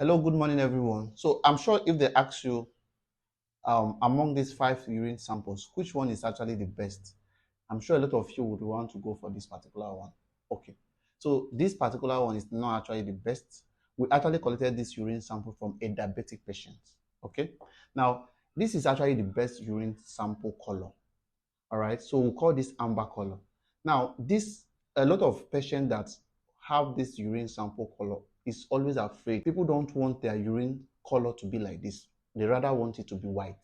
Hello, good morning, everyone. So I'm sure if they ask you among these five urine samples, which one is actually the best? I'm sure a lot of you would want to go for this particular one. Okay. So this particular one is not actually the best. We actually collected this urine sample from a diabetic patient. Okay. Now, this is actually the best urine sample color. All right. So we'll call this amber color. Now, this a lot of patients that have this urine sample color is always afraid. People don't want their urine color to be like this. They rather want it to be white.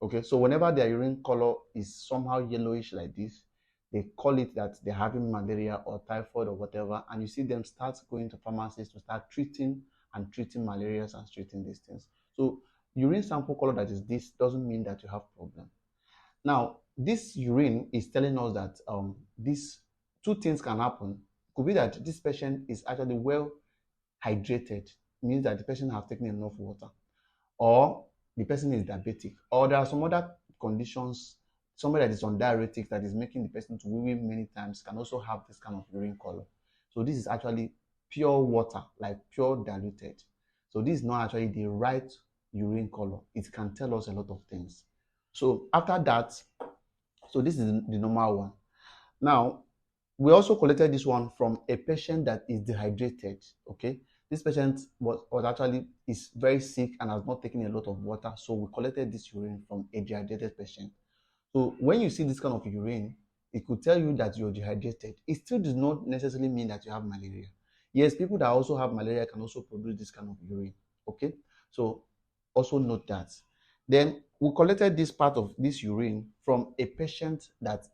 Okay, so whenever their urine color is somehow yellowish like this, they call it that they're having malaria or typhoid or whatever, and you see them start going to pharmacies to start treating malaria and treating these things. So urine sample color that is this doesn't mean that you have problem. Now, this urine is telling us that these two things can happen. Could be that this patient is actually well hydrated, means that the person has taken enough water, or the person is diabetic, or there are some other conditions. Somebody that is on diuretics that is making the person to wee many times can also have this kind of urine color. So this is actually pure water, like pure diluted. So this is not actually the right urine color. It can tell us a lot of things. So after that, so this is the normal one. Now, we also collected this one from a patient that is dehydrated. Okay, this patient was actually is very sick and has not taken a lot of water, so we collected this urine from a dehydrated patient. So when you see this kind of urine, it could tell you that you're dehydrated. It still does not necessarily mean that you have malaria. Yes, people that also have malaria can also produce this kind of urine. Okay, so also note that. Then we collected this part of this urine from a patient that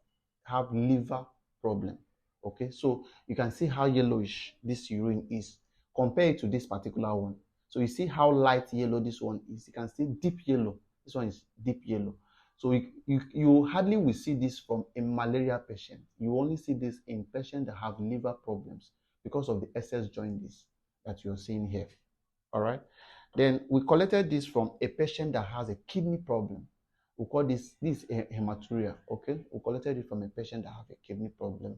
have liver problem. Okay, so you can see how yellowish this urine is compared to this particular one. So you see how light yellow this one is. You can see deep yellow. This one is deep yellow. So you hardly will see this from a malaria patient. You only see this in patients that have liver problems because of the excess jaundice that you're seeing here. All right. Then we collected this from a patient that has a kidney problem. We call this hematuria. Okay, we collected it from a patient that have a kidney problem.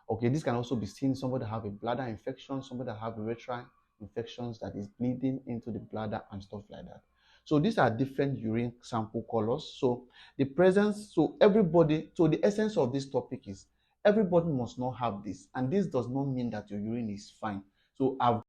Okay, this can also be seen somebody that have a bladder infection, somebody that have urethral infections that is bleeding into the bladder and stuff like that. So these are different urine sample colors. So the presence, so everybody, so the essence of this topic is everybody must not have this, and this does not mean that your urine is fine. So I've